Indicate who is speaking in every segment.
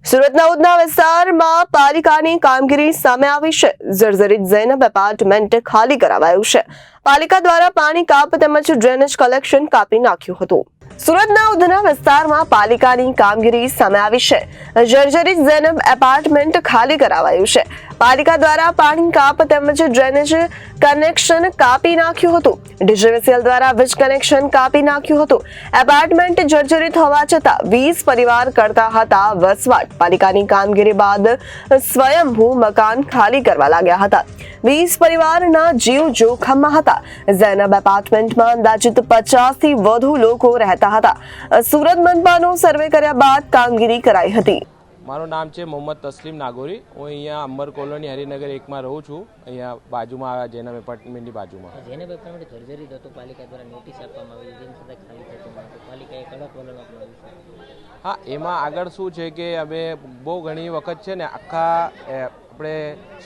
Speaker 1: સુરતના ઉધના વિસ્તારમાં પાલિકાની કામગીરી સામે આવી છે। જર્જરિત ઝૈનબ એપાર્ટમેન્ટ ખાલી કરાવાયું છે। પાલિકા દ્વારા પાણી કાપ તેમજ ડ્રેનેજ કલેક્શન કાપી નાખ્યું હતું। સુરતના ઉધના વિસ્તારમાં પાલિકાની કામગીરી સામે આવી છે। જર્જરિત ઝૈનબ એપાર્ટમેન્ટ ખાલી કરાવાયું છે। પાલિકા દ્વારા પાણી કાપ તેમજ ડ્રેનેજ કનેક્શન કાપી નાખ્યું હતું। ડીજીવીસીએલ દ્વારા વીજ કનેક્શન કાપી નાખ્યું હતું। એપાર્ટમેન્ટ જર્જરિત હોવા છતાં 20 પરિવાર કરતા હતા વસવાટ। પાલિકાની કામગીરી બાદ સ્વયંભૂ મકાન ખાલી કરવા લાગ્યા હતા। 20 પરિવારના જીવ જોખમમાં હતા। ઝૈનબ એપાર્ટમેન્ટમાં અંદાજિત 50 થી વધુ લોકો રહેતા હતા। સુરત મનપાનો સર્વે કર્યા બાદ કામગીરી કરાઈ હતી।
Speaker 2: મારું નામ છે મોહમ્મદ તસ્લીમ નાગોરી। હું અહીંયા અંબર કોલોની હરિનગર 1માં રહું છું। અહીંયા બાજુમાં આવ્યા ઝૈનબ એપાર્ટમેન્ટની બાજુમાં
Speaker 3: ઝૈનબ એપાર્ટમેન્ટ જર્જરિત હતો। પાલિકા દ્વારા નોટિસ આપવામાં આવી તેમ છતાં ખાલી થતું નથી। પાલિકાએ કડક વલણ અપનાવ્યું છે।
Speaker 2: હા, એમાં આગળ શું છે કે અમે બહુ ઘણી વખત છે ને આખા આપણે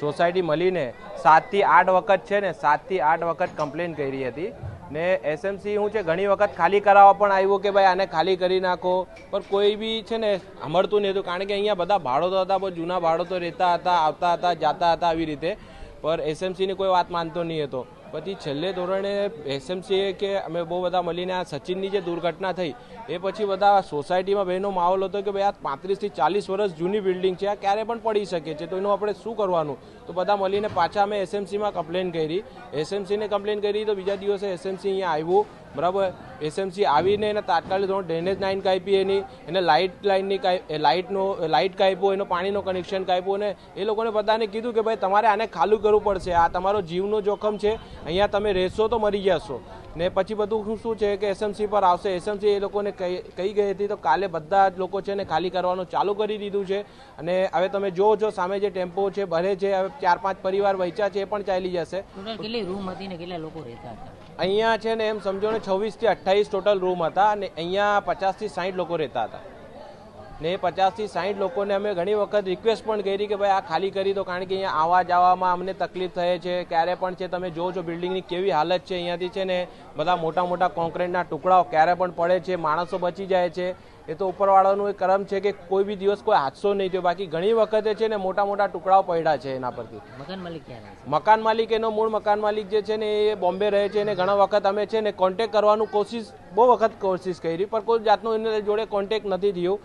Speaker 2: સોસાયટી મળીને 7 થી 8 વખત છે ને 7 થી 8 વખત કમ્પ્લેન કરી હતી ને એસએમસી હું છે ઘણી વખત ખાલી કરાવવા પણ આવ્યું કે ભાઈ આને ખાલી કરી નાખો, પણ કોઈ બી છે ને સાંભળતું નહીં હતું। કારણ કે અહીંયા બધા ભાડો હતા, બહુ જૂના ભાડો તો રહેતા હતા, આવતા હતા, જાતા હતા આવી રીતે, પર એસએમસીની કોઈ વાત માનતો નહીં હતો। પછી છેલ્લે ધોરણે એસએમસીએ કે અમે બહુ બધા મળીને આ સચિનની જે દુર્ઘટના થઈ એ પછી બધા સોસાયટીમાં બહેનો માહોલ હતો કે ભાઈ આ 35 થી 40 વર્ષ જૂની બિલ્ડિંગ છે, આ ક્યારે પણ પડી શકે છે, તો એનું આપણે શું કરવાનું? તો બધા મળીને પાછા અમે એસએમસીમાં કમ્પ્લેન કરી। એસએમસીને કમ્પ્લેન કરી તો બીજા દિવસે એસએમસી અહીંયા આવ્યું, બરાબર। એસએમસી આવીને એને તાત્કાલિક ધોરણ ડ્રેનેજ લાઇન કાપી, એને લાઇટ લાઇનની લાઇટ કાપ્યો, એનો પાણીનો કનેક્શન કાપ્યું અને એ લોકોને બધાને કીધું કે ભાઈ તમારે આને ખાલી કરવું પડશે, આ તમારો જીવનો જોખમ છે, અહીંયા તમે રહેશો તો મરી જશો। ને પછી બધું શું છે કે એસએમસી પર આવશે। એસએમસી એ લોકોને કહી ગઈ હતી તો કાલે બધા જ લોકો છે ને ખાલી કરવાનું ચાલુ કરી દીધું છે। અને હવે તમે જોવો છો સામે જે ટેમ્પો છે ભરે છે, હવે 4-5 પરિવાર વહેંચ્યા છે, એ પણ ચાલી જશે।
Speaker 3: કેટલી રૂમ હતી ને કેટલા લોકો રહેતા હતા?
Speaker 2: અહીંયા છે ને એમ સમજો ને 26 થી 28 ટોટલ રૂમ હતા અને અહીંયા 50 થી 60 લોકો રહેતા હતા ને 50 થી 60 લોકોને અમે ઘણી વખત રિક્વેસ્ટ પણ કરી કે ભાઈ આ ખાલી કરી દો, કારણ કે અહીંયા આવવા જવામાં અમને તકલીફ થાય છે। ક્યારે પણ છે તમે જોવો છો બિલ્ડિંગની કેવી હાલત છે, અહીંયાથી છે ને બધા મોટા મોટા કોન્ક્રીટના ટુકડાઓ ક્યારે પણ પડે છે, માણસો બચી જાય છે। એ તો ઉપરવાળાનું એક કરમ છે કે કોઈ બી દિવસ કોઈ હાદસો નહીં થયો, બાકી ઘણી વખતે છે ને મોટા મોટા ટુકડાઓ પડ્યા છે એના પરથી।
Speaker 3: મકાન માલિક ક્યાં રહે છે?
Speaker 2: મકાન માલિક એનો મૂળ મકાન માલિક જે છે ને એ બોમ્બે રહે છે અને ઘણા વખત અમે છે ને કોન્ટેક્ટ કરવાનું બહુ વખત કોશિશ કરી, પણ કોઈ જાતનો એના જોડે કોન્ટેક્ટ નથી થયો।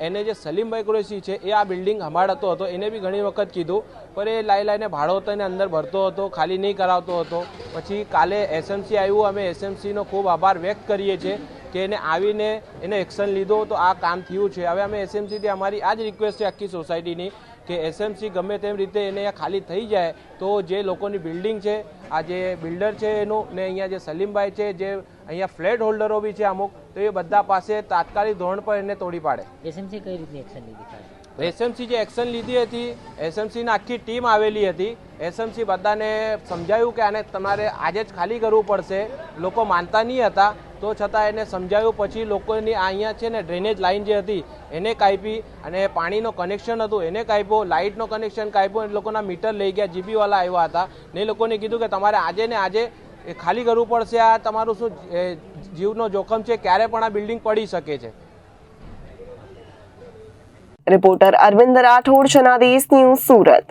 Speaker 2: એને જે સલીમભાઈ કુરેશી છે એ આ બિલ્ડિંગ સંભાળતો હતો, એને બી ઘણી વખત કીધું, પણ એ લાઈને ભાડો હતો એને અંદર ભરતો હતો, ખાલી નહીં કરાવતો હતો। પછી કાલે એસએમસી આવ્યું, અમે એસએમસીનો ખૂબ આભાર વ્યક્ત કરીએ છીએ કે એને આવીને એને એક્શન લીધો તો આ કામ થયું છે। હવે અમે એસએમસીથી અમારી આ જ રિક્વેસ્ટ છે આખી સોસાયટીની કે એસએમસી ગમે તેમ રીતે એને ખાલી થઈ જાય તો જે લોકોની બિલ્ડિંગ છે, આ જે બિલ્ડર છે એનું ને અહીંયા જે સલીમભાઈ છે, જે અહીંયા ફ્લેટ હોલ્ડરો બી છે અમુક, તો એ બધા પાસે તાત્કાલિક ધોરણ પર એને તોડી પાડે।
Speaker 3: એસએમસી કઈ રીતની એક્શન લીધી?
Speaker 2: એસએમસી જે એક્શન લીધી હતી, એસએમસીની આખી ટીમ આવેલી હતી। એસએમસી બધાને સમજાવ્યું કે આને તમારે આજે જ ખાલી કરવું પડશે, લોકો માનતા નહીં હતા તો છતાં એને સમજાવ્યું। પછી લોકોની અહીંયા છે ને ડ્રેનેજ લાઇન જે હતી એને કાપી અને પાણીનો કનેક્શન હતું એને કાપ્યો, લાઇટનો કનેક્શન કાપ્યો, એ લોકોના મીટર લઈ ગયા, જીબીવાળા આવ્યા હતા ને એ લોકોને કીધું કે તમારે આજે ને આજે ખાલી કરવું પડશે, આ તમારું શું જીવનો જોખમ છે, ક્યારે પણ આ બિલ્ડિંગ પડી શકે છે।
Speaker 1: Reporter Arvind Rathod, Janadesh news, Surat.